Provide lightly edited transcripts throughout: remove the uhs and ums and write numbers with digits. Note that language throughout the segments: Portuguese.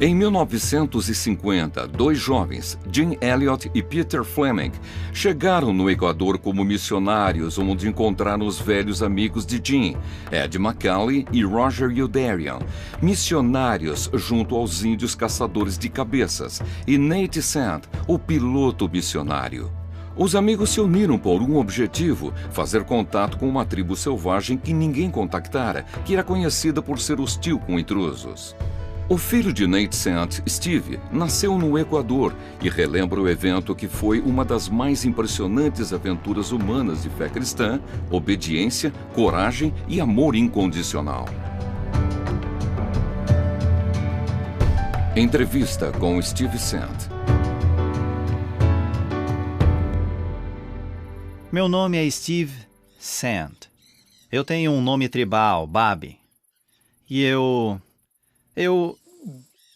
Em 1950, dois jovens, Jim Elliot e Peter Fleming, chegaram no Equador como missionários, onde encontraram os velhos amigos de Jim, Ed McCallie e Roger Youderian, missionários junto aos índios caçadores de cabeças, e Nate Sand, o piloto missionário. Os amigos se uniram por um objetivo: fazer contato com uma tribo selvagem que ninguém contactara, que era conhecida por ser hostil com intrusos. O filho de Nate Sand, Steve, nasceu no Equador e relembra o evento que foi uma das mais impressionantes aventuras humanas de fé cristã, obediência, coragem e amor incondicional. Entrevista com Steve Sand. Meu nome é Steve Sand. Eu tenho um nome tribal, Babi. E eu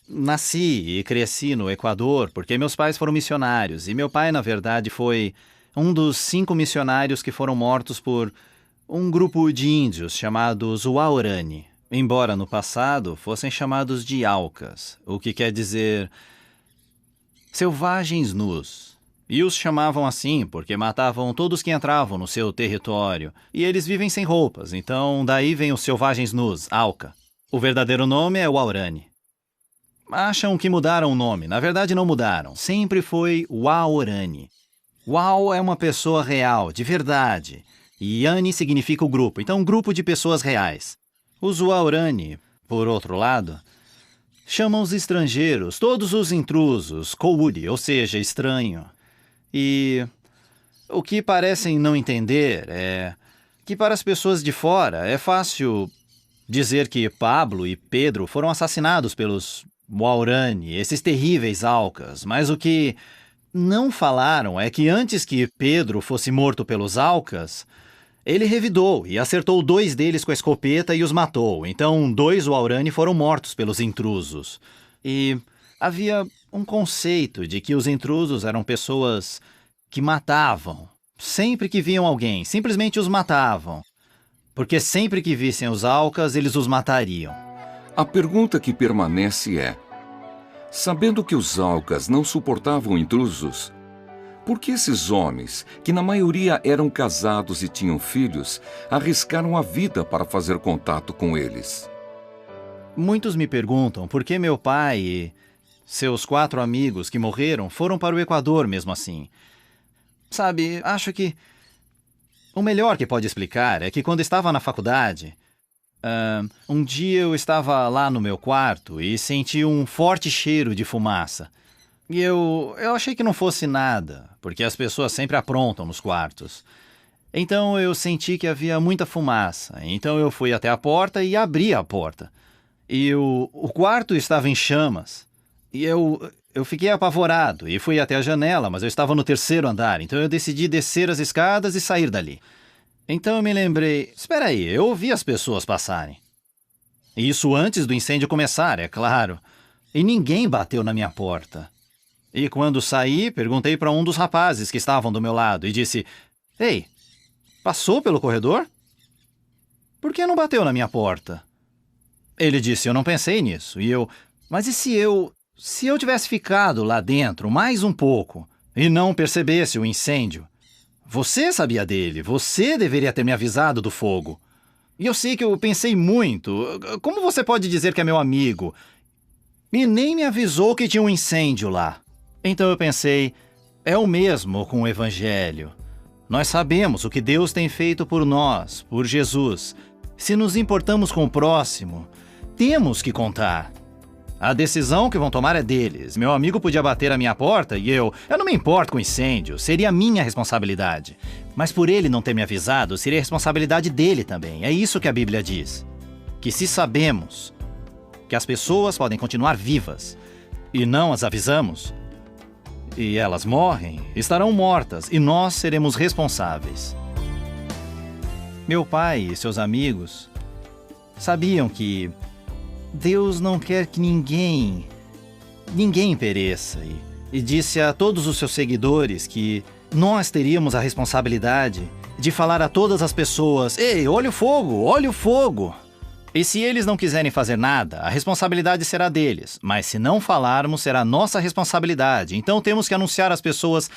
nasci e cresci no Equador porque meus pais foram missionários. E meu pai, na verdade, foi um dos 5 missionários que foram mortos por um grupo de índios chamados Waorani, embora no passado fossem chamados de Aucas, o que quer dizer selvagens nus. E os chamavam assim porque matavam todos que entravam no seu território. E eles vivem sem roupas, então daí vem os selvagens nus, Auca. O verdadeiro nome é Waorani. Acham que mudaram o nome. Na verdade, não mudaram. Sempre foi Waorani. Wau é uma pessoa real, de verdade. E Ani significa o grupo. Então, um grupo de pessoas reais. Os Waorani, por outro lado, chamam os estrangeiros, todos os intrusos, Kouri, ou seja, estranho. E o que parecem não entender é que para as pessoas de fora é fácil dizer que Pablo e Pedro foram assassinados pelos Waorani, esses terríveis Aucas, mas o que não falaram é que antes que Pedro fosse morto pelos Aucas, ele revidou e acertou 2 deles com a escopeta e os matou. Então 2 Waorani foram mortos pelos intrusos. E havia um conceito de que os intrusos eram pessoas que matavam. Sempre que viam alguém, simplesmente os matavam. Porque sempre que vissem os Aucas, eles os matariam. A pergunta que permanece é: sabendo que os Aucas não suportavam intrusos, por que esses homens, que na maioria eram casados e tinham filhos, arriscaram a vida para fazer contato com eles? Muitos me perguntam por que meu pai e seus 4 amigos que morreram foram para o Equador mesmo assim. Sabe, acho que o melhor que pode explicar é que quando estava na faculdade, um dia eu estava lá no meu quarto e senti um forte cheiro de fumaça. E eu achei que não fosse nada, porque as pessoas sempre aprontam nos quartos. Então eu senti que havia muita fumaça, então eu fui até a porta e abri a porta. E o quarto estava em chamas. E eu fiquei apavorado e fui até a janela, mas eu estava no 3º andar, então eu decidi descer as escadas e sair dali. Então eu me lembrei, espera aí, eu ouvi as pessoas passarem. Isso antes do incêndio começar, é claro. E ninguém bateu na minha porta. E quando saí, perguntei para um dos rapazes que estavam do meu lado e disse: Ei, passou pelo corredor? Por que não bateu na minha porta? Ele disse: eu não pensei nisso. E eu: mas e se eu tivesse ficado lá dentro mais um pouco e não percebesse o incêndio? Você sabia dele, você deveria ter me avisado do fogo. E eu sei que eu pensei muito. Como você pode dizer que é meu amigo? E nem me avisou que tinha um incêndio lá. Então eu pensei, é o mesmo com o Evangelho. Nós sabemos o que Deus tem feito por nós, por Jesus. Se nos importamos com o próximo, temos que contar. A decisão que vão tomar é deles. Meu amigo podia bater a minha porta e eu não me importo com incêndio, seria minha responsabilidade. Mas por ele não ter me avisado, seria responsabilidade dele também. É isso que a Bíblia diz. Que se sabemos que as pessoas podem continuar vivas e não as avisamos, e elas morrem, estarão mortas e nós seremos responsáveis. Meu pai e seus amigos sabiam que Deus não quer que ninguém pereça e disse a todos os seus seguidores que nós teríamos a responsabilidade de falar a todas as pessoas: ei, olha o fogo, olha o fogo! E se eles não quiserem fazer nada, a responsabilidade será deles. Mas se não falarmos, será nossa responsabilidade. Então temos que anunciar às pessoas: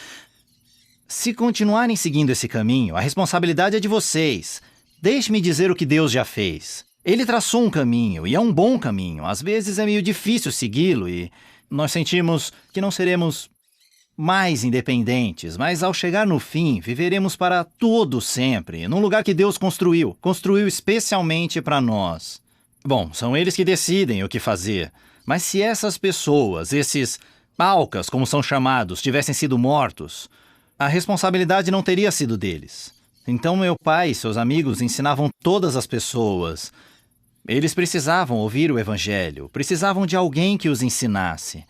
se continuarem seguindo esse caminho, a responsabilidade é de vocês. Deixe-me dizer o que Deus já fez. Ele traçou um caminho, e é um bom caminho. Às vezes é meio difícil segui-lo e nós sentimos que não seremos mais independentes, mas ao chegar no fim, viveremos para todo sempre, num lugar que Deus construiu especialmente para nós. Bom, são eles que decidem o que fazer, mas se essas pessoas, esses Alcas, como são chamados, tivessem sido mortos, a responsabilidade não teria sido deles. Então meu pai e seus amigos ensinavam todas as pessoas. Eles precisavam ouvir o Evangelho, precisavam de alguém que os ensinasse.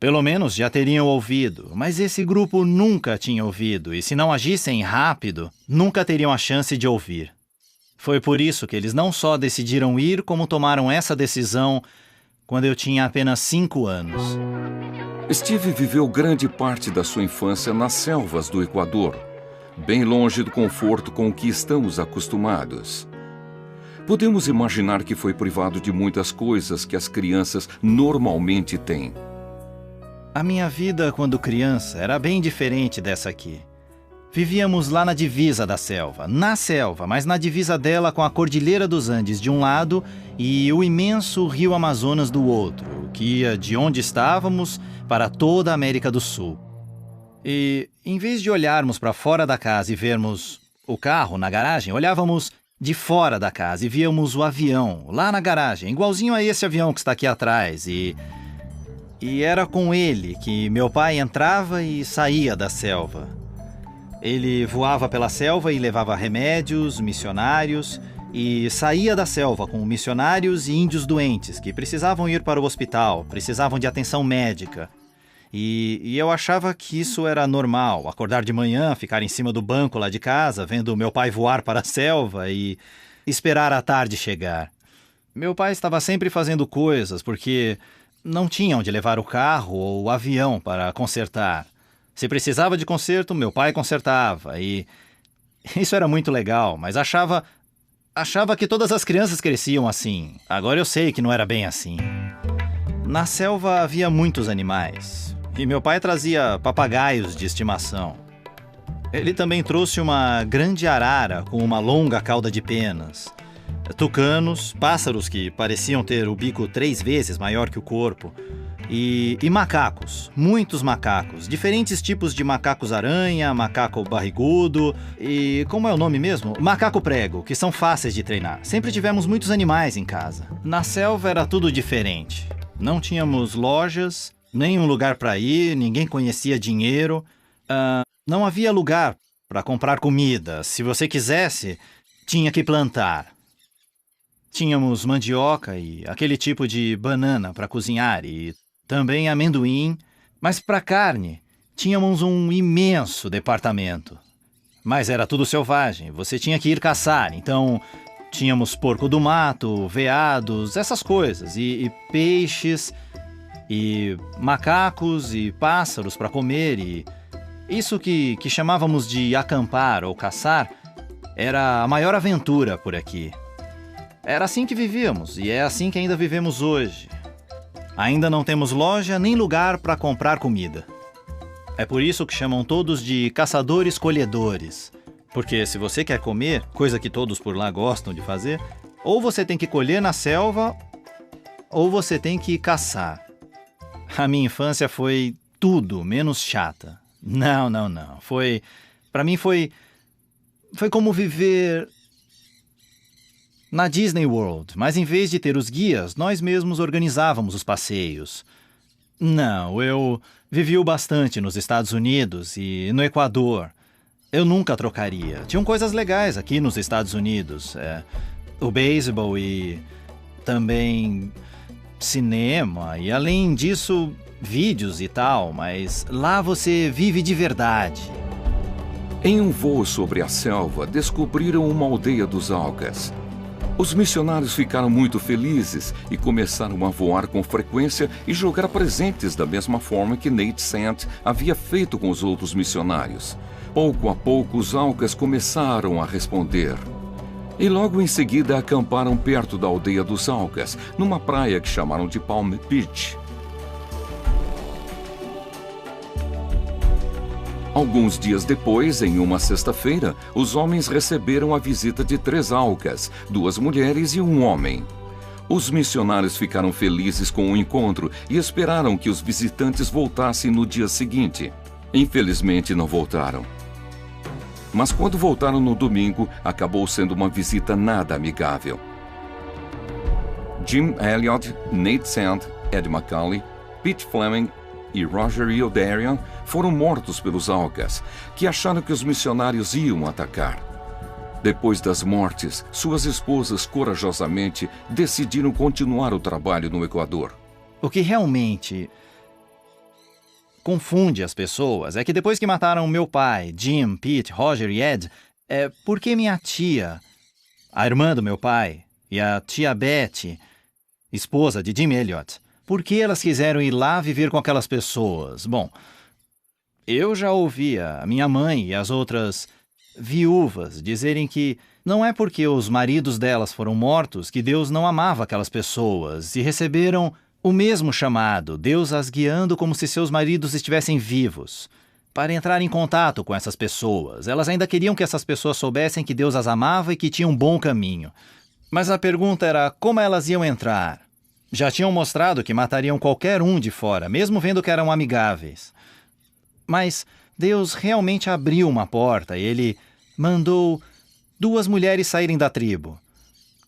Pelo menos já teriam ouvido, mas esse grupo nunca tinha ouvido, e se não agissem rápido, nunca teriam a chance de ouvir. Foi por isso que eles não só decidiram ir, como tomaram essa decisão quando eu tinha apenas 5 anos. Steve viveu grande parte da sua infância nas selvas do Equador, bem longe do conforto com o que estamos acostumados. Podemos imaginar que foi privado de muitas coisas que as crianças normalmente têm. A minha vida quando criança era bem diferente dessa aqui. Vivíamos lá na divisa da selva, mas na divisa dela com a Cordilheira dos Andes de um lado e o imenso Rio Amazonas do outro, que ia de onde estávamos para toda a América do Sul. E, em vez de olharmos para fora da casa e vermos o carro na garagem, olhávamos de fora da casa e víamos o avião lá na garagem, igualzinho a esse avião que está aqui atrás. E era com ele que meu pai entrava e saía da selva. Ele voava pela selva e levava remédios, missionários, e saía da selva com missionários e índios doentes que precisavam ir para o hospital, precisavam de atenção médica. E eu achava que isso era normal, acordar de manhã, ficar em cima do banco lá de casa, vendo meu pai voar para a selva e esperar a tarde chegar. Meu pai estava sempre fazendo coisas porque não tinha onde levar o carro ou o avião para consertar. Se precisava de conserto, meu pai consertava e isso era muito legal, mas achava que todas as crianças cresciam assim. Agora eu sei que não era bem assim. Na selva havia muitos animais e meu pai trazia papagaios de estimação. Ele também trouxe uma grande arara com uma longa cauda de penas, tucanos, pássaros que pareciam ter o bico 3 vezes maior que o corpo, e macacos, muitos macacos, diferentes tipos de macacos-aranha, macaco barrigudo e, como é o nome mesmo? Macaco prego, que são fáceis de treinar. Sempre tivemos muitos animais em casa. Na selva era tudo diferente. Não tínhamos lojas, nem um lugar para ir, ninguém conhecia dinheiro. Não havia lugar para comprar comida. Se você quisesse, tinha que plantar. Tínhamos mandioca e aquele tipo de banana para cozinhar e também amendoim, mas para carne tínhamos um imenso departamento. Mas era tudo selvagem, você tinha que ir caçar, então tínhamos porco do mato, veados, essas coisas, e peixes, e macacos e pássaros para comer, e isso que chamávamos de acampar ou caçar era a maior aventura por aqui. Era assim que vivíamos, e é assim que ainda vivemos hoje. Ainda não temos loja nem lugar para comprar comida. É por isso que chamam todos de caçadores-colhedores. Porque se você quer comer, coisa que todos por lá gostam de fazer, ou você tem que colher na selva, ou você tem que caçar. A minha infância foi tudo menos chata. Não. Para mim foi como viver na Disney World, mas em vez de ter os guias, nós mesmos organizávamos os passeios. Não, eu vivi bastante nos Estados Unidos e no Equador. Eu nunca trocaria. Tinham coisas legais aqui nos Estados Unidos. O beisebol e também cinema e, além disso, vídeos e tal, mas lá você vive de verdade. Em um voo sobre a selva, descobriram uma aldeia dos Alcas. Os missionários ficaram muito felizes e começaram a voar com frequência e jogar presentes da mesma forma que Nate Sant havia feito com os outros missionários. Pouco a pouco, os Alcas começaram a responder. E logo em seguida acamparam perto da aldeia dos Alcas, numa praia que chamaram de Palm Beach. Alguns dias depois, em uma sexta-feira, os homens receberam a visita de 3 Alcas, 2 mulheres e um homem. Os missionários ficaram felizes com o encontro e esperaram que os visitantes voltassem no dia seguinte. Infelizmente, não voltaram. Mas quando voltaram no domingo, acabou sendo uma visita nada amigável. Jim Elliot, Nate Sand, Ed McCauley, Pete Fleming e Roger Youderian foram mortos pelos Alcas, que acharam que os missionários iam atacar. Depois das mortes, suas esposas corajosamente decidiram continuar o trabalho no Equador. O que realmente confunde as pessoas é que depois que mataram meu pai, Jim, Pete, Roger e Ed, porque minha tia, a irmã do meu pai, e a tia Betty, esposa de Jim Elliot, por que elas quiseram ir lá viver com aquelas pessoas? Bom, eu já ouvia a minha mãe e as outras viúvas dizerem que não é porque os maridos delas foram mortos que Deus não amava aquelas pessoas e receberam o mesmo chamado, Deus as guiando como se seus maridos estivessem vivos, para entrar em contato com essas pessoas. Elas ainda queriam que essas pessoas soubessem que Deus as amava e que tinham um bom caminho. Mas a pergunta era como elas iam entrar. Já tinham mostrado que matariam qualquer um de fora, mesmo vendo que eram amigáveis. Mas Deus realmente abriu uma porta e Ele mandou 2 mulheres saírem da tribo,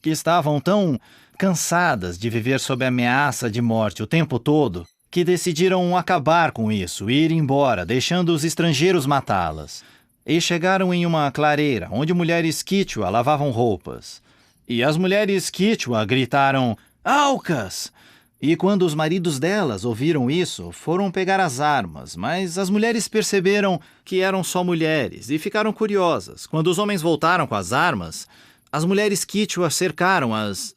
que estavam tão cansadas de viver sob a ameaça de morte o tempo todo, que decidiram acabar com isso e ir embora, deixando os estrangeiros matá-las. E chegaram em uma clareira, onde mulheres Quichua lavavam roupas. E as mulheres Quichua gritaram, "Alcas!" E quando os maridos delas ouviram isso, foram pegar as armas, mas as mulheres perceberam que eram só mulheres e ficaram curiosas. Quando os homens voltaram com as armas, as mulheres Quichua cercaram as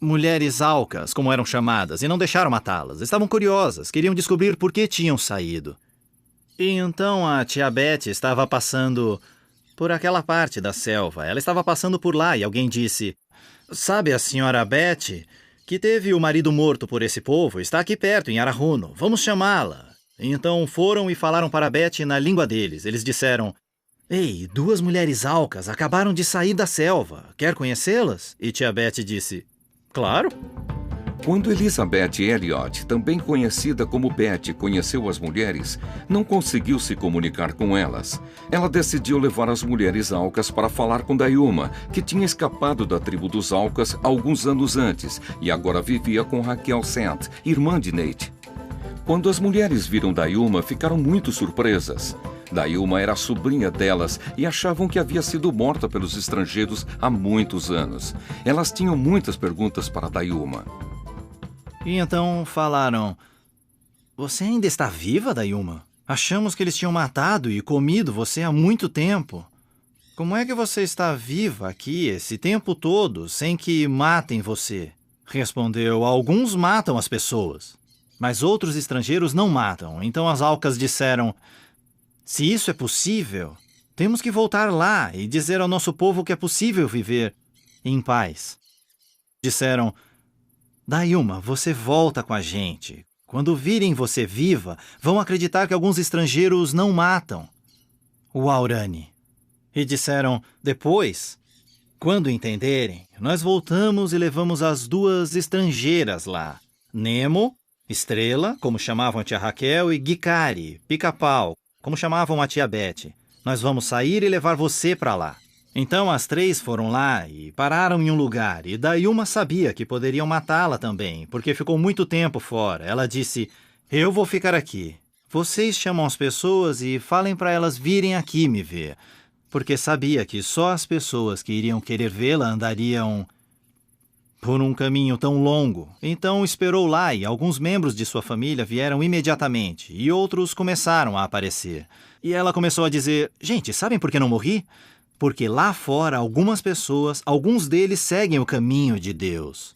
mulheres Alcas, como eram chamadas, e não deixaram matá-las. Estavam curiosas, queriam descobrir por que tinham saído. E então a tia Betty estava passando por aquela parte da selva. Ela estava passando por lá e alguém disse, "Sabe a senhora Betty, que teve o marido morto por esse povo, está aqui perto, em Arahuno. Vamos chamá-la." Então foram e falaram para Betty na língua deles. Eles disseram, "Ei, 2 mulheres Alcas acabaram de sair da selva. Quer conhecê-las?" E tia Betty disse, "Claro." Quando Elizabeth Elliot, também conhecida como Betty, conheceu as mulheres, não conseguiu se comunicar com elas. Ela decidiu levar as mulheres Alcas para falar com Dayuma, que tinha escapado da tribo dos Alcas alguns anos antes e agora vivia com Raquel Sant, irmã de Nate. Quando as mulheres viram Dayuma, ficaram muito surpresas. Dayuma era a sobrinha delas e achavam que havia sido morta pelos estrangeiros há muitos anos. Elas tinham muitas perguntas para Dayuma. E então falaram, "Você ainda está viva, Dayuma? Achamos que eles tinham matado e comido você há muito tempo. Como é que você está viva aqui esse tempo todo sem que matem você?" Respondeu, "Alguns matam as pessoas, mas outros estrangeiros não matam." Então as Alcas disseram, "Se isso é possível, temos que voltar lá e dizer ao nosso povo que é possível viver em paz." Disseram, "Dayuma, você volta com a gente. Quando virem você viva, vão acreditar que alguns estrangeiros não matam o Aurani." E disseram, "Depois, quando entenderem, nós voltamos e levamos as 2 estrangeiras lá. Nemo, Estrela, como chamavam a tia Raquel, e Gicari, Pica-Pau, como chamavam a tia Betty. Nós vamos sair e levar você para lá." Então as 3 foram lá e pararam em um lugar, e Dayuma sabia que poderiam matá-la também, porque ficou muito tempo fora. Ela disse, "Eu vou ficar aqui. Vocês chamam as pessoas e falem para elas virem aqui me ver." Porque sabia que só as pessoas que iriam querer vê-la andariam por um caminho tão longo. Então esperou lá e alguns membros de sua família vieram imediatamente, e outros começaram a aparecer. E ela começou a dizer, "Gente, sabem por que não morri? Porque lá fora algumas pessoas, alguns deles seguem o caminho de Deus.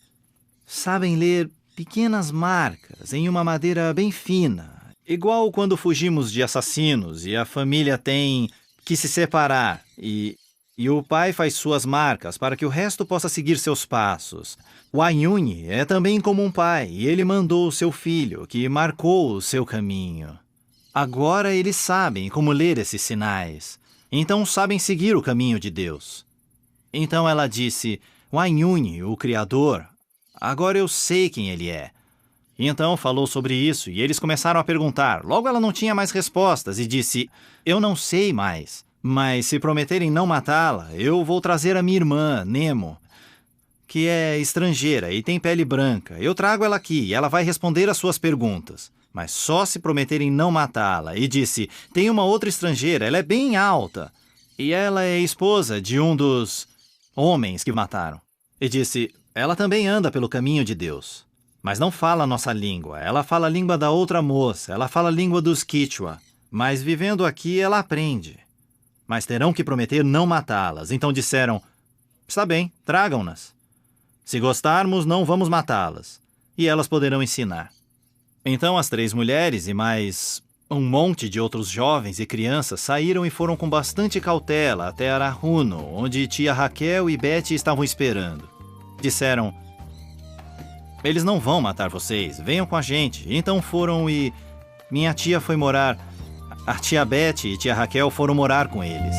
Sabem ler pequenas marcas em uma madeira bem fina, igual quando fugimos de assassinos e a família tem que se separar. E E o pai faz suas marcas para que o resto possa seguir seus passos. O Ayuni é também como um pai, e ele mandou o seu filho, que marcou o seu caminho. Agora eles sabem como ler esses sinais, então sabem seguir o caminho de Deus. Então ela disse, o Ayuni, o Criador, agora eu sei quem ele é. E então falou sobre isso, e eles começaram a perguntar. Logo ela não tinha mais respostas e disse, eu não sei mais, mas se prometerem não matá-la, eu vou trazer a minha irmã, Nemo, que é estrangeira e tem pele branca. Eu trago ela aqui e ela vai responder às suas perguntas. Mas só se prometerem não matá-la. E disse, tem uma outra estrangeira, ela é bem alta. E ela é esposa de um dos homens que mataram. E disse, ela também anda pelo caminho de Deus. Mas não fala a nossa língua. Ela fala a língua da outra moça. Ela fala a língua dos Quichua. Mas vivendo aqui, ela aprende. Mas terão que prometer não matá-las. Então disseram, está bem, tragam-nas. Se gostarmos, não vamos matá-las. E elas poderão ensinar. Então as 3 mulheres e mais um monte de outros jovens e crianças saíram e foram com bastante cautela até Arahuno, onde tia Raquel e Betty estavam esperando. Disseram, eles não vão matar vocês, venham com a gente. Então foram e minha tia foi morar. A tia Betty e tia Raquel foram morar com eles.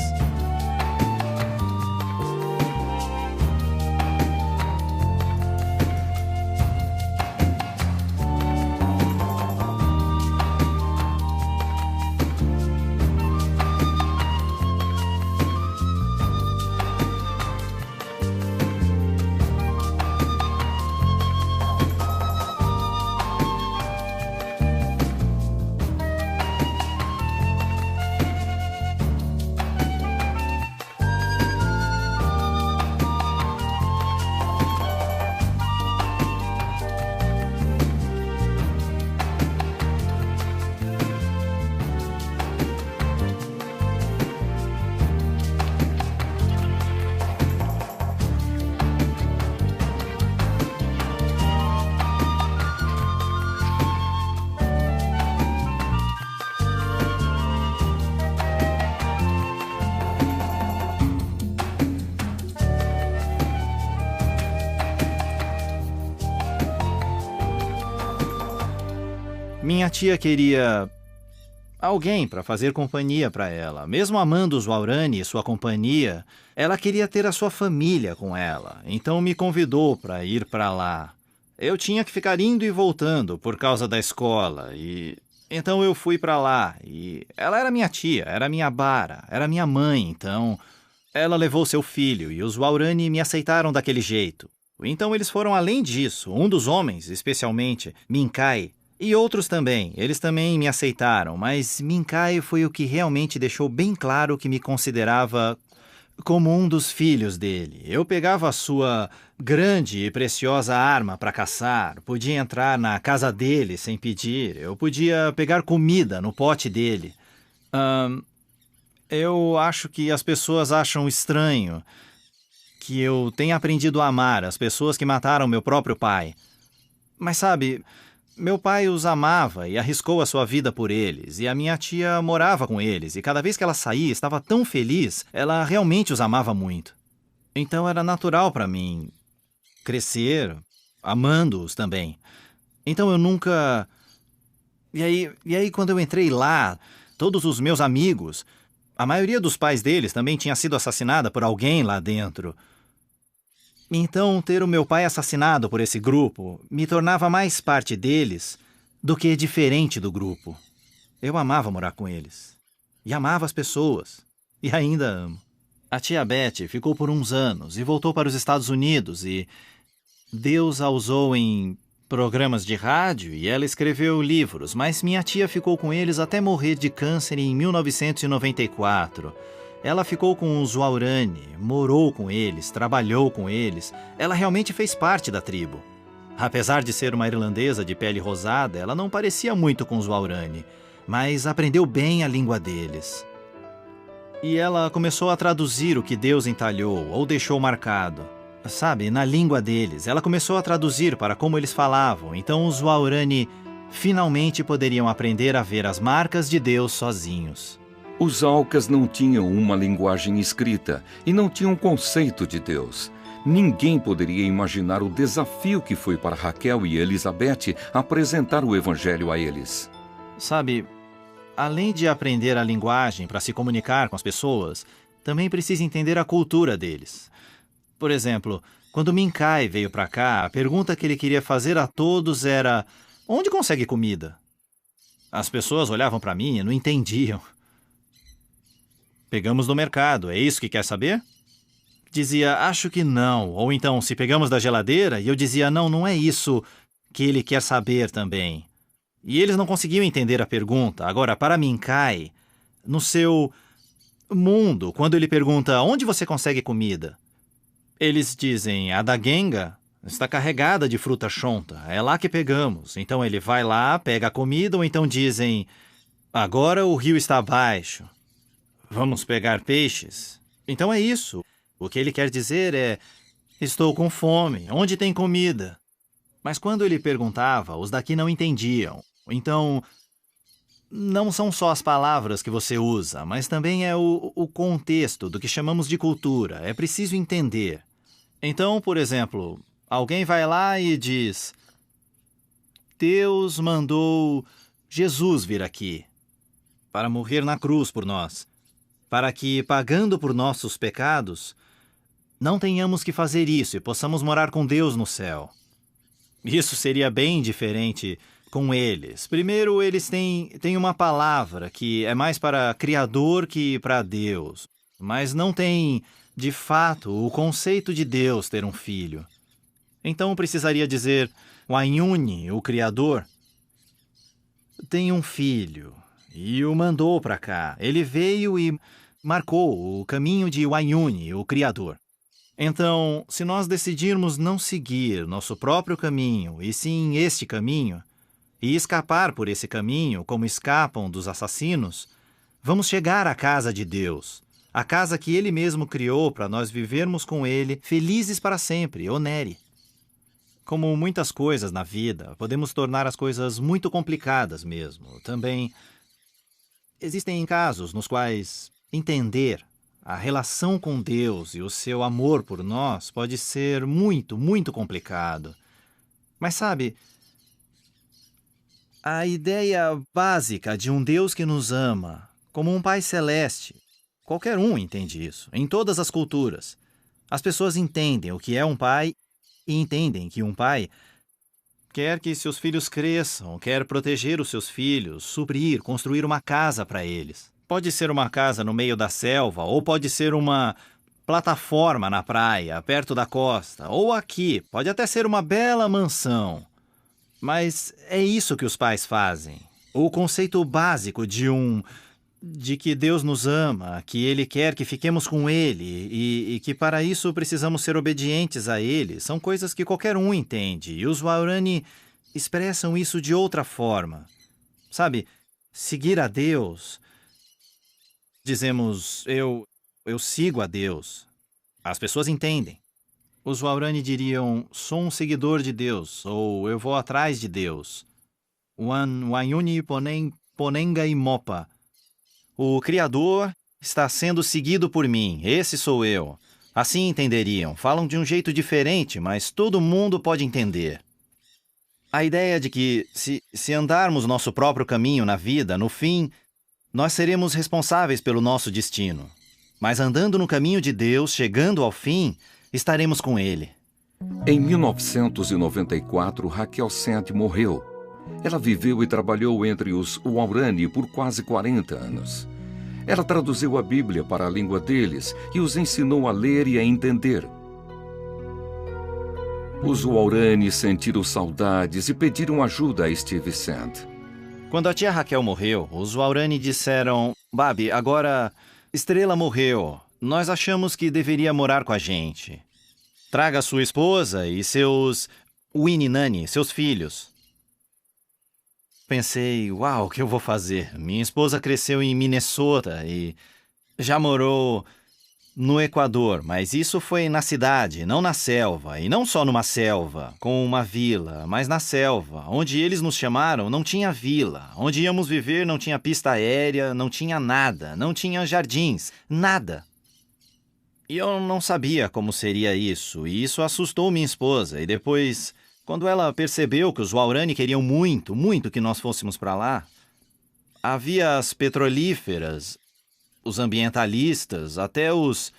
Minha tia queria alguém para fazer companhia para ela. Mesmo amando os Waurani e sua companhia, ela queria ter a sua família com ela. Então me convidou para ir para lá. Eu tinha que ficar indo e voltando por causa da escola. E então eu fui para lá. E ela era minha tia, era minha bara, era minha mãe. Então ela levou seu filho e os Waurani me aceitaram daquele jeito. Então eles foram além disso. Um dos homens, especialmente, Minkai, e outros também, eles também me aceitaram, mas Minkai foi o que realmente deixou bem claro que me considerava como um dos filhos dele. Eu pegava a sua grande e preciosa arma para caçar, podia entrar na casa dele sem pedir, eu podia pegar comida no pote dele. Eu acho que as pessoas acham estranho que eu tenha aprendido a amar as pessoas que mataram meu próprio pai. Mas sabe, meu pai os amava e arriscou a sua vida por eles, e a minha tia morava com eles, e cada vez que ela saía estava tão feliz, ela realmente os amava muito. Então era natural para mim crescer amando-os também. Então eu nunca... E aí quando eu entrei lá, todos os meus amigos, a maioria dos pais deles também tinha sido assassinada por alguém lá dentro. Então, ter o meu pai assassinado por esse grupo me tornava mais parte deles do que diferente do grupo. Eu amava morar com eles. E amava as pessoas. E ainda amo. A tia Betty ficou por uns anos e voltou para os Estados Unidos e Deus a usou em programas de rádio e ela escreveu livros, mas minha tia ficou com eles até morrer de câncer em 1994. Ela ficou com os Waurani, morou com eles, trabalhou com eles. Ela realmente fez parte da tribo. Apesar de ser uma irlandesa de pele rosada, ela não parecia muito com os Waurani, mas aprendeu bem a língua deles. E ela começou a traduzir o que Deus entalhou ou deixou marcado. Sabe, na língua deles. Ela começou a traduzir para como eles falavam, então os Waurani finalmente poderiam aprender a ver as marcas de Deus sozinhos. Os Aucas não tinham uma linguagem escrita e não tinham um conceito de Deus. Ninguém poderia imaginar o desafio que foi para Raquel e Elizabeth apresentar o Evangelho a eles. Sabe, além de aprender a linguagem para se comunicar com as pessoas, também precisa entender a cultura deles. Por exemplo, quando Minkai veio para cá, a pergunta que ele queria fazer a todos era: onde consegue comida? As pessoas olhavam para mim e não entendiam. Pegamos no mercado, é isso que quer saber? Dizia, acho que não. Ou então, se pegamos da geladeira, e eu dizia, não, não é isso que ele quer saber também. E eles não conseguiam entender a pergunta. Agora, para Minkai, no seu mundo, quando ele pergunta, onde você consegue comida? Eles dizem, a da Genga está carregada de fruta chonta, é lá que pegamos. Então ele vai lá, pega a comida, ou então dizem, agora o rio está abaixo, vamos pegar peixes. Então é isso. O que ele quer dizer é, estou com fome, onde tem comida? Mas quando ele perguntava, os daqui não entendiam. Então, não são só as palavras que você usa, mas também é o contexto do que chamamos de cultura. É preciso entender. Então, por exemplo, alguém vai lá e diz, Deus mandou Jesus vir aqui para morrer na cruz por nós, para que, pagando por nossos pecados, não tenhamos que fazer isso e possamos morar com Deus no céu. Isso seria bem diferente com eles. Primeiro, eles têm uma palavra que é mais para Criador que para Deus, mas não tem, de fato, o conceito de Deus ter um filho. Então, precisaria dizer, Wanyuni, o Criador, tem um filho e o mandou para cá. Ele veio e marcou o caminho de Wanyuni, o Criador. Então, se nós decidirmos não seguir nosso próprio caminho, e sim este caminho, e escapar por esse caminho como escapam dos assassinos, vamos chegar à casa de Deus, a casa que Ele mesmo criou para nós vivermos com Ele felizes para sempre, Oneri. Como muitas coisas na vida, podemos tornar as coisas muito complicadas mesmo. Também existem casos nos quais entender a relação com Deus e o seu amor por nós pode ser muito, muito complicado. Mas sabe, a ideia básica de um Deus que nos ama, como um Pai Celeste, qualquer um entende isso, em todas as culturas. As pessoas entendem o que é um pai e entendem que um pai quer que seus filhos cresçam, quer proteger os seus filhos, suprir, construir uma casa para eles. Pode ser uma casa no meio da selva, ou pode ser uma plataforma na praia, perto da costa, ou aqui, pode até ser uma bela mansão. Mas é isso que os pais fazem. O conceito básico de que Deus nos ama, que Ele quer que fiquemos com Ele e que para isso precisamos ser obedientes a Ele, são coisas que qualquer um entende. E os Waorani expressam isso de outra forma. Sabe, seguir a Deus... Dizemos, eu sigo a Deus. As pessoas entendem. Os Waorani diriam, sou um seguidor de Deus, ou eu vou atrás de Deus. Wanyuni Ponenga e Mopa. O Criador está sendo seguido por mim, esse sou eu. Assim entenderiam. Falam de um jeito diferente, mas todo mundo pode entender. A ideia de que, se andarmos nosso próprio caminho na vida, no fim... nós seremos responsáveis pelo nosso destino. Mas andando no caminho de Deus, chegando ao fim, estaremos com Ele. Em 1994, Raquel Sant morreu. Ela viveu e trabalhou entre os Waorani por quase 40 anos. Ela traduziu a Bíblia para a língua deles e os ensinou a ler e a entender. Os Waorani sentiram saudades e pediram ajuda a Steve Sant. Quando a tia Raquel morreu, os Waorani disseram, Babi, agora Estrela morreu. Nós achamos que deveria morar com a gente. Traga sua esposa e seus Wininani, seus filhos. Pensei, uau, o que eu vou fazer? Minha esposa cresceu em Minnesota e já morou no Equador, mas isso foi na cidade, não na selva. E não só numa selva, com uma vila, mas na selva. Onde eles nos chamaram, não tinha vila. Onde íamos viver, não tinha pista aérea, não tinha nada. Não tinha jardins, nada. E eu não sabia como seria isso, e isso assustou minha esposa. E depois, quando ela percebeu que os Waorani queriam muito, muito que nós fôssemos para lá, havia as petrolíferas, os ambientalistas, até os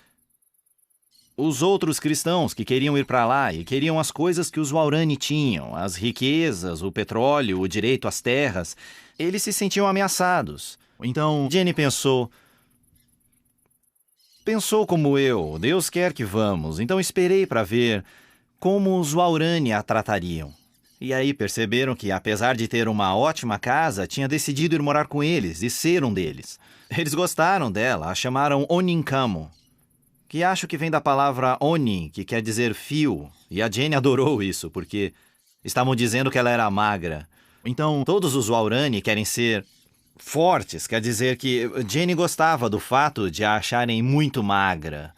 outros cristãos que queriam ir para lá e queriam as coisas que os Waorani tinham, as riquezas, o petróleo, o direito às terras. Eles se sentiam ameaçados. Então, Jenny pensou como eu, Deus quer que vamos, então esperei para ver como os Waorani a tratariam. E aí perceberam que, apesar de ter uma ótima casa, tinha decidido ir morar com eles e ser um deles. Eles gostaram dela, a chamaram Oninkamo, que acho que vem da palavra Oni, que quer dizer fio, e a Jenny adorou isso, porque estavam dizendo que ela era magra. Então, todos os Waorani querem ser fortes, quer dizer que Jenny gostava do fato de a acharem muito magra.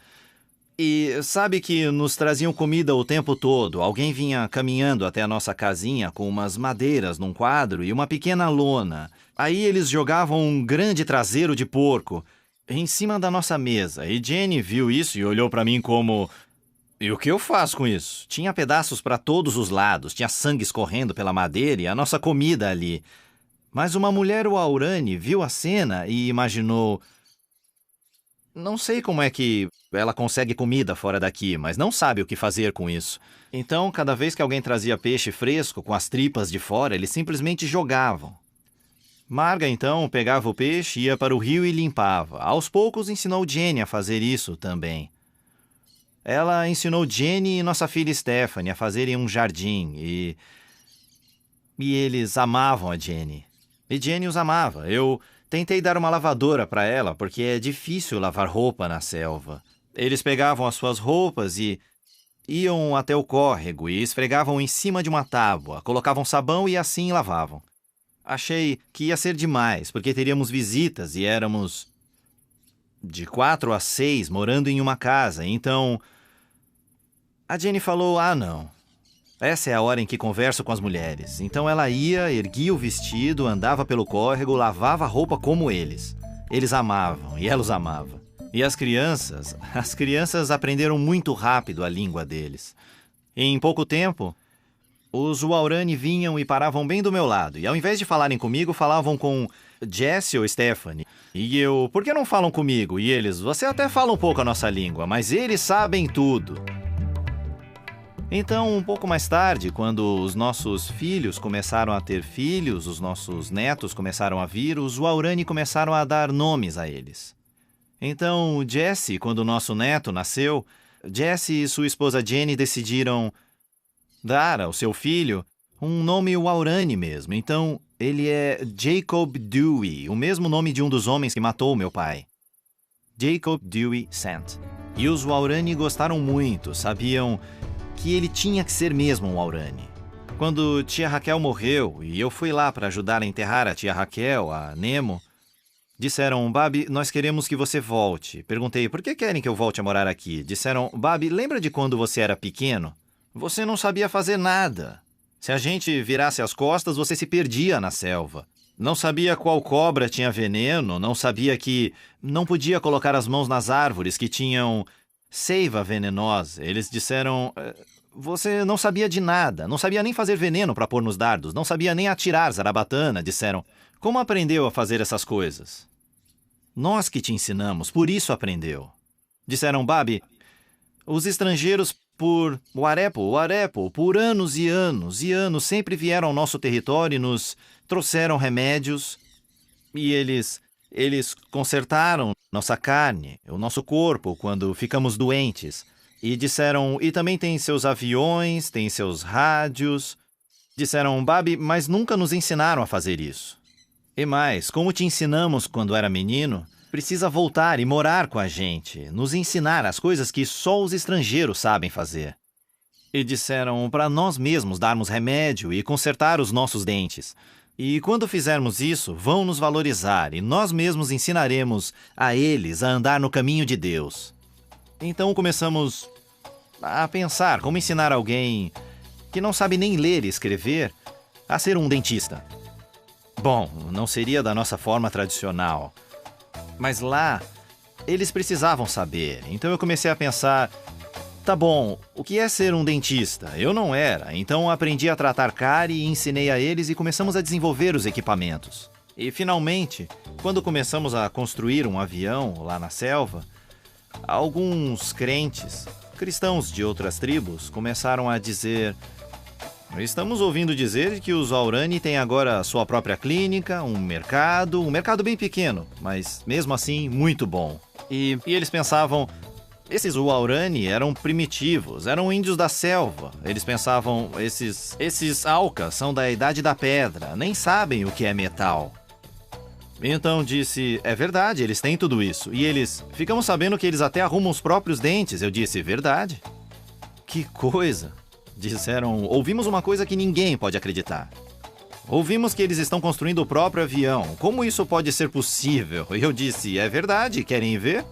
E sabe que nos traziam comida o tempo todo. Alguém vinha caminhando até a nossa casinha com umas madeiras num quadro e uma pequena lona. Aí eles jogavam um grande traseiro de porco em cima da nossa mesa. E Jenny viu isso e olhou para mim como... E o que eu faço com isso? Tinha pedaços para todos os lados, tinha sangue escorrendo pela madeira e a nossa comida ali. Mas uma mulher Waorani viu a cena e imaginou... Não sei como é que ela consegue comida fora daqui, mas não sabe o que fazer com isso. Então, cada vez que alguém trazia peixe fresco com as tripas de fora, eles simplesmente jogavam. Marga, então, pegava o peixe, ia para o rio e limpava. Aos poucos, ensinou Jenny a fazer isso também. Ela ensinou Jenny e nossa filha Stephanie a fazerem um jardim e eles amavam a Jenny. E Jenny os amava. Eu tentei dar uma lavadora para ela, porque é difícil lavar roupa na selva. Eles pegavam as suas roupas e iam até o córrego e esfregavam em cima de uma tábua, colocavam sabão e assim lavavam. Achei que ia ser demais, porque teríamos visitas e éramos de 4 a 6 morando em uma casa. Então, a Jenny falou, não. Essa é a hora em que converso com as mulheres. Então ela ia, erguia o vestido, andava pelo córrego, lavava a roupa como eles. Eles amavam e ela os amava. E as crianças aprenderam muito rápido a língua deles. Em pouco tempo, os Waorani vinham e paravam bem do meu lado. E ao invés de falarem comigo, falavam com Jessie ou Stephanie. E eu, por que não falam comigo? E eles, você até fala um pouco a nossa língua, mas eles sabem tudo. Então, um pouco mais tarde, quando os nossos filhos começaram a ter filhos, os nossos netos começaram a vir, os Waorani começaram a dar nomes a eles. Então, Jesse, quando o nosso neto nasceu, Jesse e sua esposa Jenny decidiram dar ao seu filho um nome Waorani mesmo. Então, ele é Jacob Dewey, o mesmo nome de um dos homens que matou meu pai. Jacob Dewey Sant. E os Waorani gostaram muito, sabiam que ele tinha que ser mesmo um Waorani. Quando tia Raquel morreu e eu fui lá para ajudar a enterrar a tia Raquel, a Nemo, disseram, Babi, nós queremos que você volte. Perguntei, por que querem que eu volte a morar aqui? Disseram, Babi, lembra de quando você era pequeno? Você não sabia fazer nada. Se a gente virasse as costas, você se perdia na selva. Não sabia qual cobra tinha veneno, não sabia que não podia colocar as mãos nas árvores que tinham seiva venenosa. Eles disseram, você não sabia de nada, não sabia nem fazer veneno para pôr nos dardos, não sabia nem atirar zarabatana. Disseram, como aprendeu a fazer essas coisas? Nós que te ensinamos, por isso aprendeu. Disseram, Babi, os estrangeiros por anos e anos, sempre vieram ao nosso território e nos trouxeram remédios. E eles consertaram nossa carne, o nosso corpo, quando ficamos doentes. E disseram, e também tem seus aviões, tem seus rádios. Disseram, Babi, mas nunca nos ensinaram a fazer isso. E mais, como te ensinamos quando era menino, precisa voltar e morar com a gente, nos ensinar as coisas que só os estrangeiros sabem fazer. E disseram para nós mesmos darmos remédio e consertar os nossos dentes. E quando fizermos isso, vão nos valorizar e nós mesmos ensinaremos a eles a andar no caminho de Deus. Então começamos a pensar como ensinar alguém que não sabe nem ler e escrever a ser um dentista. Bom, não seria da nossa forma tradicional, mas lá eles precisavam saber. Então eu comecei a pensar, tá bom, o que é ser um dentista? Eu não era, então aprendi a tratar cárie e ensinei a eles e começamos a desenvolver os equipamentos. E finalmente, quando começamos a construir um avião lá na selva, alguns cristãos de outras tribos, começaram a dizer: estamos ouvindo dizer que os Waorani têm agora sua própria clínica, um mercado bem pequeno, mas mesmo assim muito bom. E eles pensavam, esses Waorani eram primitivos, eram índios da selva. Eles pensavam, esses Aucas são da Idade da Pedra, nem sabem o que é metal. Então disse, é verdade, eles têm tudo isso. E eles, ficamos sabendo que eles até arrumam os próprios dentes. Eu disse, verdade? Que coisa! Disseram, ouvimos uma coisa que ninguém pode acreditar. Ouvimos que eles estão construindo o próprio avião. Como isso pode ser possível? Eu disse, é verdade, querem ver?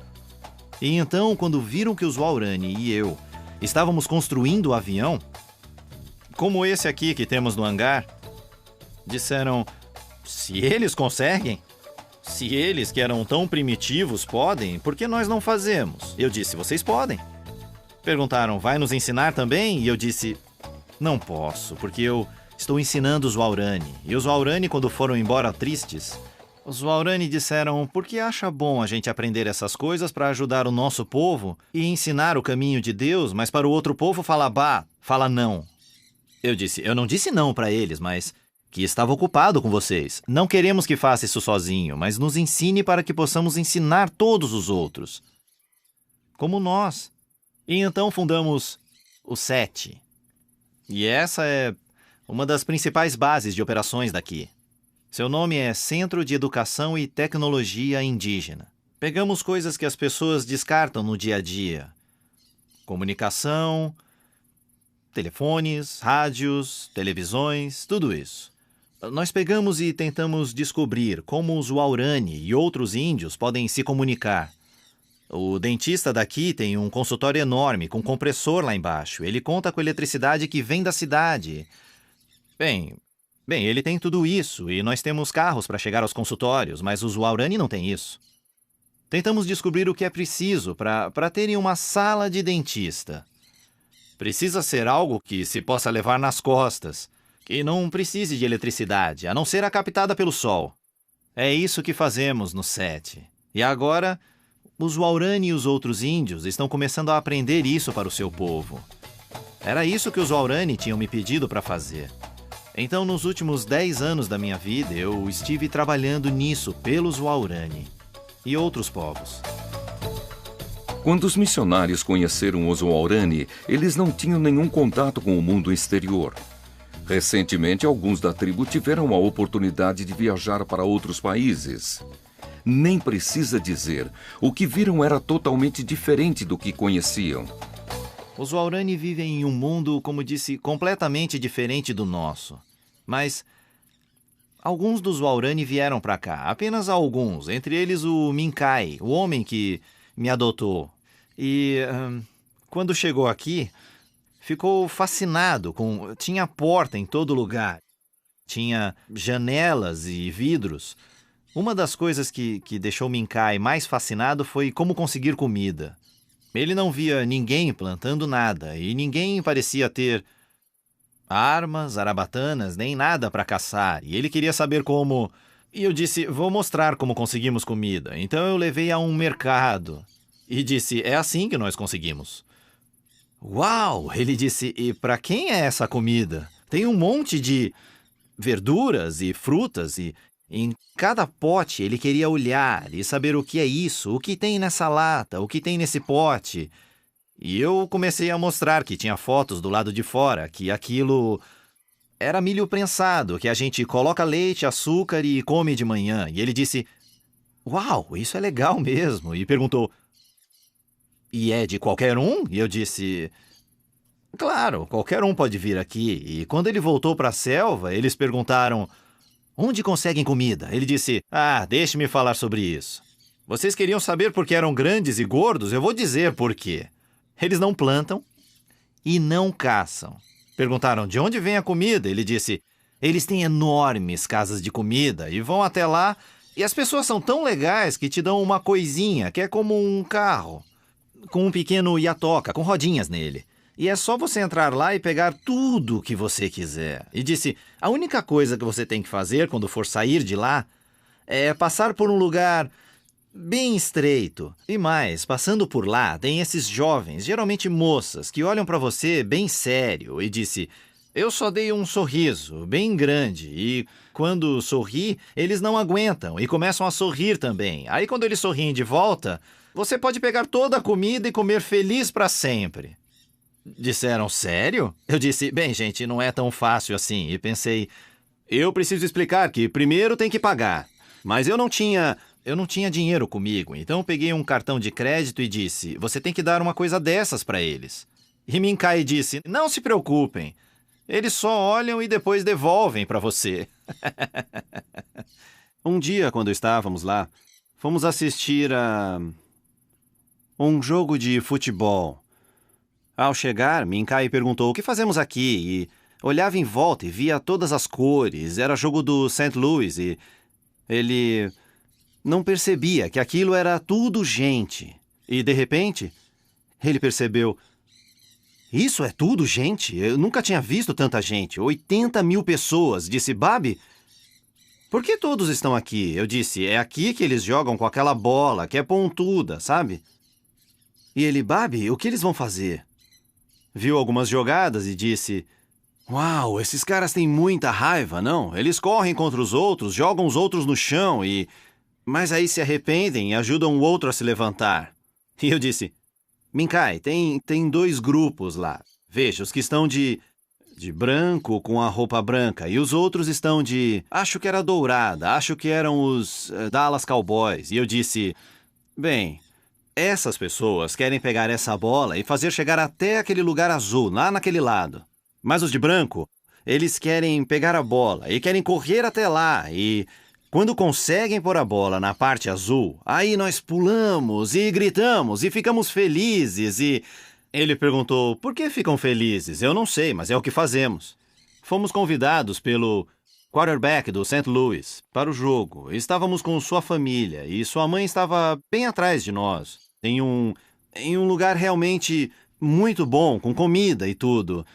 E então, quando viram que os Waorani e eu estávamos construindo o avião, como esse aqui que temos no hangar, disseram, se eles conseguem, se eles que eram tão primitivos podem, por que nós não fazemos? Eu disse, vocês podem. Perguntaram, vai nos ensinar também? E eu disse, não posso, porque eu estou ensinando os Waorani. E os Waorani, quando foram embora tristes, os Waorani disseram, por que acha bom a gente aprender essas coisas para ajudar o nosso povo e ensinar o caminho de Deus, mas para o outro povo fala bah, fala não. Eu disse, eu não disse não para eles, mas que estava ocupado com vocês. Não queremos que faça isso sozinho, mas nos ensine para que possamos ensinar todos os outros. Como nós. E então fundamos o SETI. E essa é uma das principais bases de operações daqui. Seu nome é Centro de Educação e Tecnologia Indígena. Pegamos coisas que as pessoas descartam no dia a dia. Comunicação, telefones, rádios, televisões, tudo isso. Nós pegamos e tentamos descobrir como os Waorani e outros índios podem se comunicar. O dentista daqui tem um consultório enorme com compressor lá embaixo. Ele conta com eletricidade que vem da cidade. Bem, ele tem tudo isso e nós temos carros para chegar aos consultórios, mas os Waorani não têm isso. Tentamos descobrir o que é preciso para terem uma sala de dentista. Precisa ser algo que se possa levar nas costas, que não precise de eletricidade, a não ser a captada pelo sol. É isso que fazemos no SETI. E agora, os Waorani e os outros índios estão começando a aprender isso para o seu povo. Era isso que os Waorani tinham me pedido para fazer. Então, nos últimos 10 anos da minha vida, eu estive trabalhando nisso pelos Waorani e outros povos. Quando os missionários conheceram os Waorani, eles não tinham nenhum contato com o mundo exterior. Recentemente, alguns da tribo tiveram a oportunidade de viajar para outros países. Nem precisa dizer, o que viram era totalmente diferente do que conheciam. Os Waorani vivem em um mundo, como disse, completamente diferente do nosso. Mas alguns dos Waorani vieram para cá, apenas alguns, entre eles o Minkai, o homem que me adotou. E quando chegou aqui, ficou fascinado com... Tinha porta em todo lugar, tinha janelas e vidros. Uma das coisas que deixou Minkai mais fascinado foi como conseguir comida. Ele não via ninguém plantando nada e ninguém parecia ter armas, arabatanas, nem nada para caçar. E ele queria saber como... E eu disse, vou mostrar como conseguimos comida. Então eu levei a um mercado e disse, é assim que nós conseguimos. Uau! Ele disse, e para quem é essa comida? Tem um monte de verduras e frutas e em cada pote ele queria olhar e saber o que é isso, o que tem nessa lata, o que tem nesse pote. E eu comecei a mostrar que tinha fotos do lado de fora, que aquilo era milho prensado, que a gente coloca leite, açúcar e come de manhã. E ele disse, uau, isso é legal mesmo. E perguntou, e é de qualquer um? E eu disse, claro, qualquer um pode vir aqui. E quando ele voltou para a selva, eles perguntaram, onde conseguem comida? Ele disse, deixe-me falar sobre isso. Vocês queriam saber por que eram grandes e gordos? Eu vou dizer por quê. Eles não plantam e não caçam. Perguntaram de onde vem a comida. Ele disse, eles têm enormes casas de comida e vão até lá e as pessoas são tão legais que te dão uma coisinha que é como um carro, com um pequeno iatoca, com rodinhas nele. E é só você entrar lá e pegar tudo o que você quiser. E disse, a única coisa que você tem que fazer quando for sair de lá é passar por um lugar bem estreito. E mais, passando por lá, tem esses jovens, geralmente moças, que olham para você bem sério. E disse, eu só dei um sorriso bem grande e quando sorri, eles não aguentam e começam a sorrir também. Aí quando eles sorriem de volta, você pode pegar toda a comida e comer feliz para sempre. Disseram, sério? Eu disse, bem, gente, não é tão fácil assim. E pensei, eu preciso explicar que primeiro tem que pagar. Mas eu não tinha dinheiro comigo, então peguei um cartão de crédito e disse, você tem que dar uma coisa dessas para eles. E Minkai disse, não se preocupem. Eles só olham e depois devolvem para você. Um dia, quando estávamos lá, fomos assistir a um jogo de futebol. Ao chegar, Minkai perguntou, o que fazemos aqui? E olhava em volta e via todas as cores. Era jogo do St. Louis e ele não percebia que aquilo era tudo gente. E, de repente, ele percebeu, isso é tudo gente? Eu nunca tinha visto tanta gente. 80 mil pessoas. Disse, Babi, por que todos estão aqui? Eu disse, é aqui que eles jogam com aquela bola, que é pontuda, sabe? E ele, Babi, o que eles vão fazer? Viu algumas jogadas e disse, uau, esses caras têm muita raiva, não? Eles correm contra os outros, jogam os outros no chão e... Mas aí se arrependem e ajudam o outro a se levantar. E eu disse, Minkai, tem dois grupos lá. Veja, os que estão de branco com a roupa branca e os outros estão de... Acho que era dourada, acho que eram os Dallas Cowboys. E eu disse, bem... Essas pessoas querem pegar essa bola e fazer chegar até aquele lugar azul, lá naquele lado. Mas os de branco, eles querem pegar a bola e querem correr até lá. E quando conseguem pôr a bola na parte azul, aí nós pulamos e gritamos e ficamos felizes. E ele perguntou, por que ficam felizes? Eu não sei, mas é o que fazemos. Fomos convidados pelo quarterback do St. Louis para o jogo. Estávamos com sua família e sua mãe estava bem atrás de nós. Em um lugar realmente muito bom, com comida e tudo.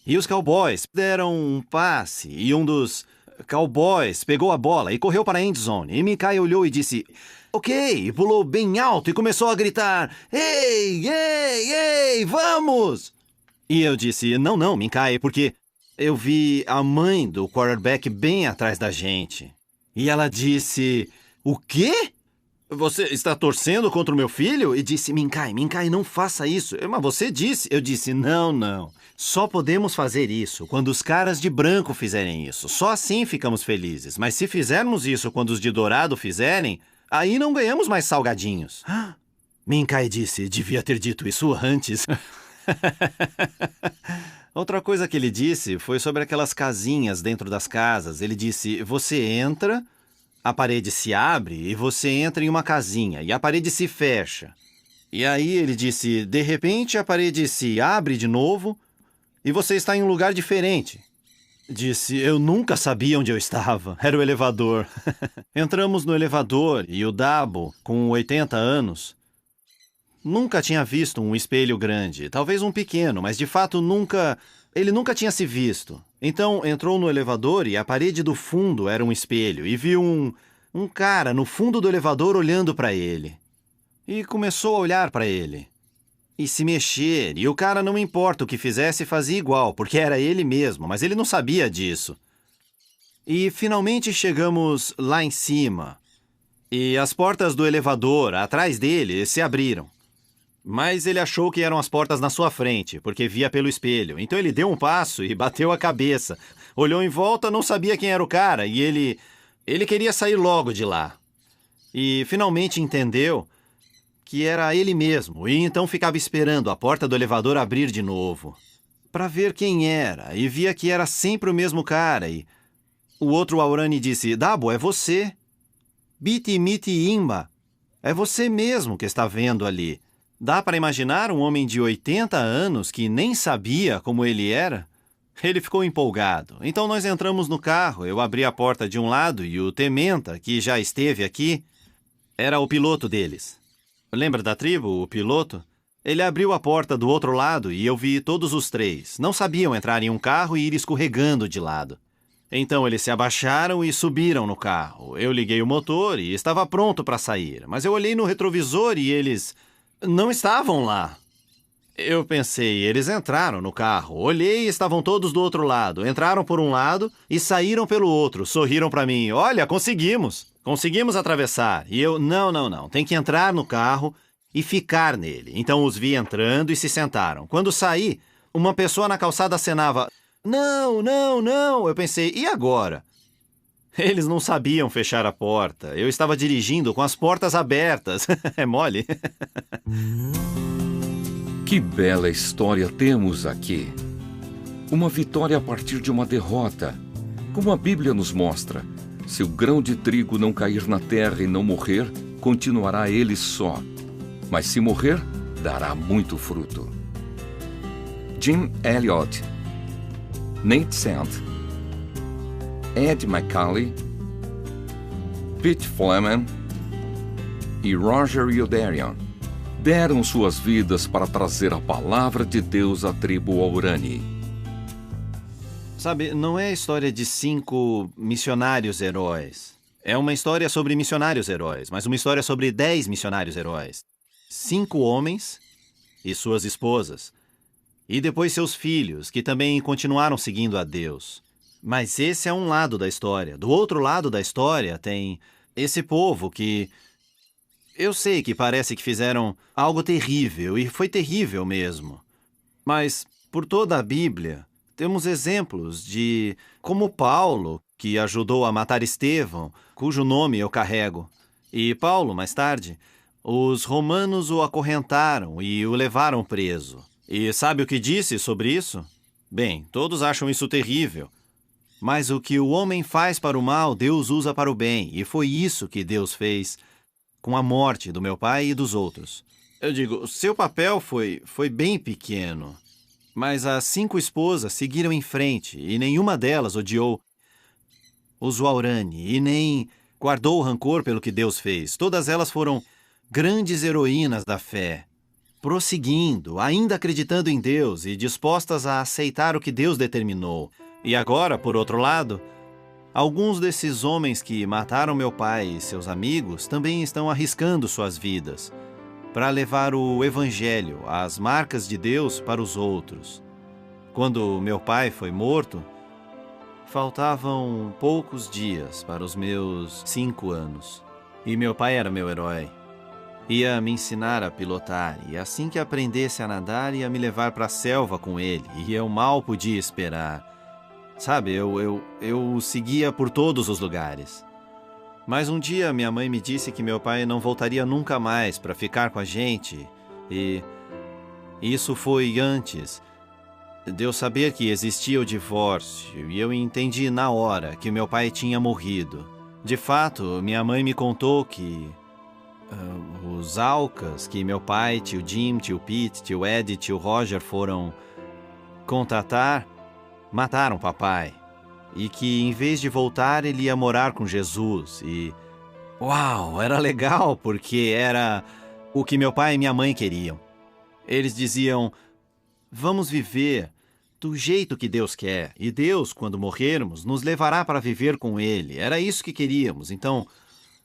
E os Cowboys deram um passe e um dos Cowboys pegou a bola e correu para a end zone. E Minkai olhou e disse, ok, e pulou bem alto e começou a gritar, ei, ei, ei, vamos! E eu disse, não, Minkai, porque eu vi a mãe do quarterback bem atrás da gente. E ela disse, o quê? Você está torcendo contra o meu filho? E disse, Minkai, não faça isso. Mas você disse. Eu disse, não. Só podemos fazer isso quando os caras de branco fizerem isso. Só assim ficamos felizes. Mas se fizermos isso quando os de dourado fizerem, aí não ganhamos mais salgadinhos. Minkai disse, devia ter dito isso antes. Outra coisa que ele disse foi sobre aquelas casinhas dentro das casas. Ele disse, você entra... A parede se abre e você entra em uma casinha e a parede se fecha. E aí ele disse, de repente a parede se abre de novo e você está em um lugar diferente. Disse, eu nunca sabia onde eu estava. Era o elevador. Entramos no elevador e o Dabo, com 80 anos, nunca tinha visto um espelho grande. Talvez um pequeno, mas de fato ele nunca tinha se visto. Então entrou no elevador e a parede do fundo era um espelho e viu um cara no fundo do elevador olhando para ele. E começou a olhar para ele. E se mexer, e o cara não importa o que fizesse fazia igual, porque era ele mesmo, mas ele não sabia disso. E finalmente chegamos lá em cima. E as portas do elevador atrás dele se abriram. Mas ele achou que eram as portas na sua frente, porque via pelo espelho. Então ele deu um passo e bateu a cabeça. Olhou em volta, não sabia quem era o cara, e ele queria sair logo de lá. E finalmente entendeu que era ele mesmo, e então ficava esperando a porta do elevador abrir de novo, para ver quem era, e via que era sempre o mesmo cara, e o outro Aurani disse, Dabo, é você. Biti miti imba. É você mesmo que está vendo ali. Dá para imaginar um homem de 80 anos que nem sabia como ele era? Ele ficou empolgado. Então nós entramos no carro, eu abri a porta de um lado e o Tementa, que já esteve aqui, era o piloto deles. Lembra da tribo, o piloto? Ele abriu a porta do outro lado e eu vi todos os três. Não sabiam entrar em um carro e ir escorregando de lado. Então eles se abaixaram e subiram no carro. Eu liguei o motor e estava pronto para sair, mas eu olhei no retrovisor e eles não estavam lá. Eu pensei, eles entraram no carro. Olhei e estavam todos do outro lado. Entraram por um lado e saíram pelo outro. Sorriram para mim. Olha, conseguimos. Conseguimos atravessar. E eu, não. Tem que entrar no carro e ficar nele. Então os vi entrando e se sentaram. Quando saí, uma pessoa na calçada acenava. Não. Eu pensei, e agora? Eles não sabiam fechar a porta. Eu estava dirigindo com as portas abertas. É mole? Que bela história temos aqui. Uma vitória a partir de uma derrota. Como a Bíblia nos mostra, se o grão de trigo não cair na terra e não morrer, continuará ele só. Mas se morrer, dará muito fruto. Jim Elliot, Nate Saint, Ed McCallie, Pete Fleming e Roger Youderian deram suas vidas para trazer a palavra de Deus à tribo Waorani. Sabe, não é a história de 5 missionários heróis. É uma história sobre missionários heróis, mas uma história sobre 10 missionários heróis. 5 homens e suas esposas. E depois seus filhos, que também continuaram seguindo a Deus. Mas esse é um lado da história. Do outro lado da história tem esse povo que... Eu sei que parece que fizeram algo terrível, e foi terrível mesmo. Mas, por toda a Bíblia, temos exemplos de como Paulo, que ajudou a matar Estevão, cujo nome eu carrego. E Paulo, mais tarde, os romanos o acorrentaram e o levaram preso. E sabe o que disse sobre isso? Bem, todos acham isso terrível. Mas o que o homem faz para o mal, Deus usa para o bem. E foi isso que Deus fez com a morte do meu pai e dos outros. Eu digo, seu papel foi bem pequeno. Mas as 5 esposas seguiram em frente e nenhuma delas odiou os Waorani e nem guardou rancor pelo que Deus fez. Todas elas foram grandes heroínas da fé, prosseguindo, ainda acreditando em Deus e dispostas a aceitar o que Deus determinou. E agora, por outro lado, alguns desses homens que mataram meu pai e seus amigos também estão arriscando suas vidas para levar o Evangelho, as marcas de Deus, para os outros. Quando meu pai foi morto, faltavam poucos dias para os meus 5 anos. E meu pai era meu herói. Ia me ensinar a pilotar, e assim que aprendesse a nadar, ia me levar para a selva com ele, e eu mal podia esperar. Sabe, eu o seguia por todos os lugares. Mas um dia minha mãe me disse que meu pai não voltaria nunca mais para ficar com a gente, e isso foi antes de eu saber que existia o divórcio, e eu entendi na hora que meu pai tinha morrido. De fato, minha mãe me contou que os Alcas que meu pai, tio Jim, tio Pete, tio Ed e tio Roger foram contatar, mataram papai. E que em vez de voltar, ele ia morar com Jesus. E uau, era legal, porque era o que meu pai e minha mãe queriam. Eles diziam, vamos viver do jeito que Deus quer. E Deus, quando morrermos, nos levará para viver com Ele. Era isso que queríamos. Então,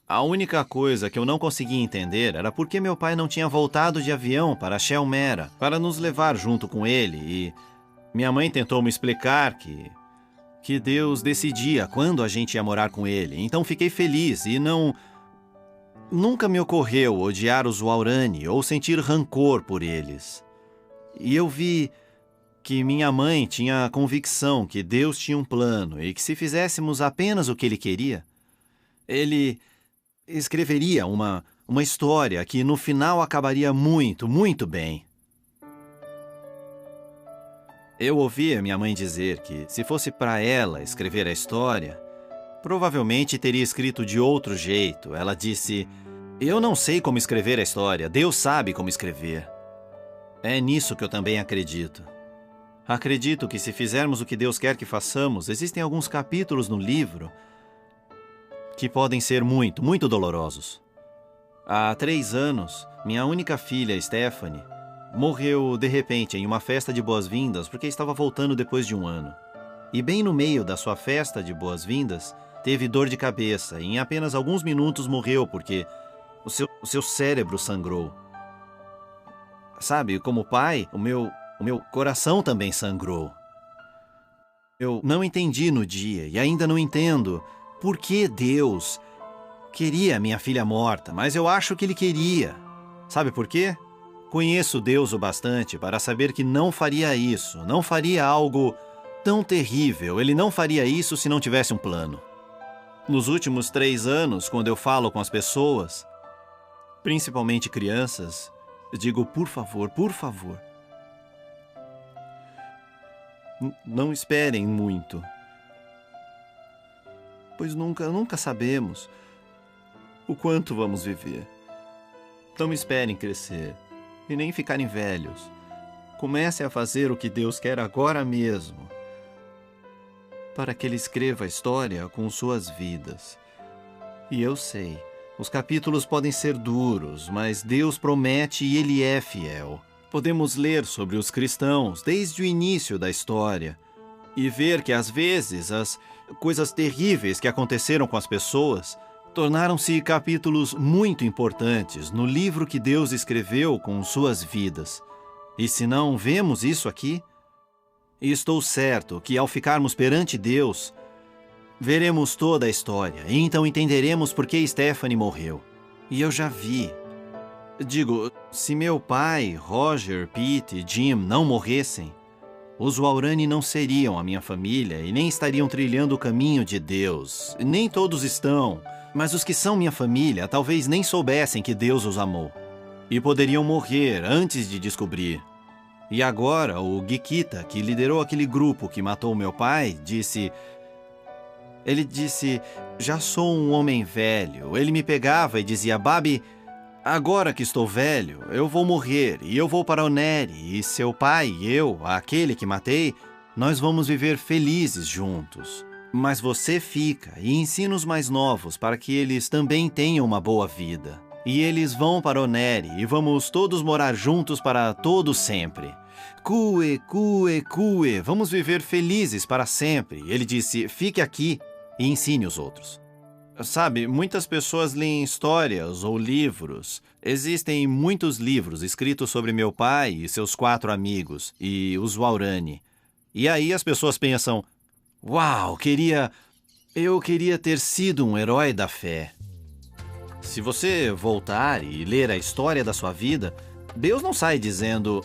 a única coisa que eu não conseguia entender era por que meu pai não tinha voltado de avião para Shelmera, para nos levar junto com ele. E minha mãe tentou me explicar que Deus decidia quando a gente ia morar com ele. Então fiquei feliz e nunca me ocorreu odiar os Waorani ou sentir rancor por eles. E eu vi que minha mãe tinha a convicção que Deus tinha um plano e que se fizéssemos apenas o que ele queria, ele escreveria uma história que no final acabaria muito, muito bem. Eu ouvia minha mãe dizer que, se fosse para ela escrever a história, provavelmente teria escrito de outro jeito. Ela disse, Eu não sei como escrever a história, Deus sabe como escrever. É nisso que eu também acredito. Acredito que se fizermos o que Deus quer que façamos, existem alguns capítulos no livro que podem ser muito, muito dolorosos. Há 3 anos, minha única filha, Stephanie, morreu de repente em uma festa de boas-vindas porque estava voltando depois de um ano. E bem no meio da sua festa de boas-vindas, teve dor de cabeça e em apenas alguns minutos morreu porque o seu cérebro sangrou. Sabe, como pai, o meu coração também sangrou. Eu não entendi no dia e ainda não entendo por que Deus queria minha filha morta, mas eu acho que Ele queria. Sabe por quê? Conheço Deus o bastante para saber que não faria isso, não faria algo tão terrível. Ele não faria isso se não tivesse um plano. Nos últimos 3 anos, quando eu falo com as pessoas, principalmente crianças, eu digo, por favor, não esperem muito, pois nunca sabemos o quanto vamos viver. Não esperem crescer e nem ficarem velhos. Comecem a fazer o que Deus quer agora mesmo, para que Ele escreva a história com suas vidas. E eu sei, os capítulos podem ser duros, mas Deus promete e Ele é fiel. Podemos ler sobre os cristãos desde o início da história e ver que às vezes as coisas terríveis que aconteceram com as pessoas tornaram-se capítulos muito importantes no livro que Deus escreveu com suas vidas. E se não vemos isso aqui, estou certo que ao ficarmos perante Deus, veremos toda a história e então entenderemos por que Stephanie morreu. E eu já vi. Digo, se meu pai, Roger, Pete e Jim não morressem, os Waurani não seriam a minha família e nem estariam trilhando o caminho de Deus. Nem todos estão, mas os que são minha família talvez nem soubessem que Deus os amou. E poderiam morrer antes de descobrir. E agora, o Gikita, que liderou aquele grupo que matou meu pai, disse... Ele disse, já sou um homem velho. Ele me pegava e dizia, Babi, agora que estou velho, eu vou morrer e eu vou para Oneri. E seu pai e eu, aquele que matei, nós vamos viver felizes juntos. Mas você fica e ensina os mais novos para que eles também tenham uma boa vida. E eles vão para Oneri e vamos todos morar juntos para todo sempre. Cue, cue, cue, vamos viver felizes para sempre. Ele disse, fique aqui e ensine os outros. Sabe, muitas pessoas leem histórias ou livros. Existem muitos livros escritos sobre meu pai e seus 4 amigos e os Waurani. E aí as pessoas pensam, uau, eu queria ter sido um herói da fé. Se você voltar e ler a história da sua vida, Deus não sai dizendo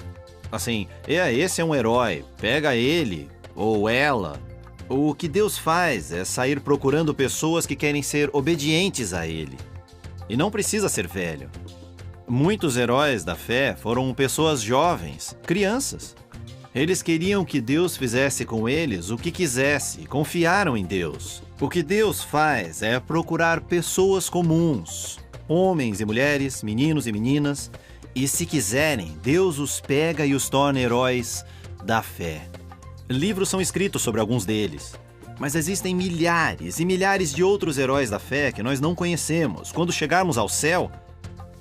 assim, esse é um herói, pega ele ou ela. O que Deus faz é sair procurando pessoas que querem ser obedientes a Ele. E não precisa ser velho. Muitos heróis da fé foram pessoas jovens, crianças. Eles queriam que Deus fizesse com eles o que quisesse, confiaram em Deus. O que Deus faz é procurar pessoas comuns, homens e mulheres, meninos e meninas, e se quiserem, Deus os pega e os torna heróis da fé. Livros são escritos sobre alguns deles, mas existem milhares e milhares de outros heróis da fé que nós não conhecemos. Quando chegarmos ao céu,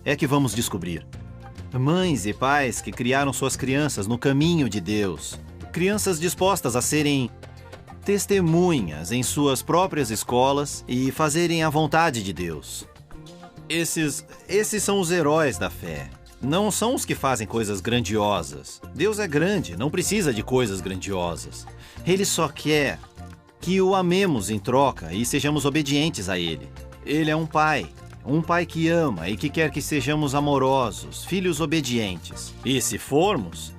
é que vamos descobrir. Mães e pais que criaram suas crianças no caminho de Deus. Crianças dispostas a serem testemunhas em suas próprias escolas e fazerem a vontade de Deus. Esses são os heróis da fé. Não são os que fazem coisas grandiosas. Deus é grande, não precisa de coisas grandiosas. Ele só quer que o amemos em troca e sejamos obedientes a Ele. Ele é um pai que ama e que quer que sejamos amorosos, filhos obedientes. E se formos,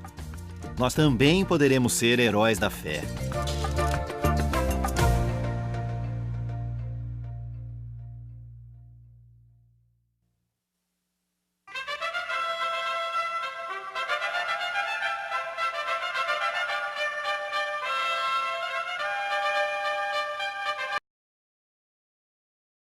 nós também poderemos ser heróis da fé.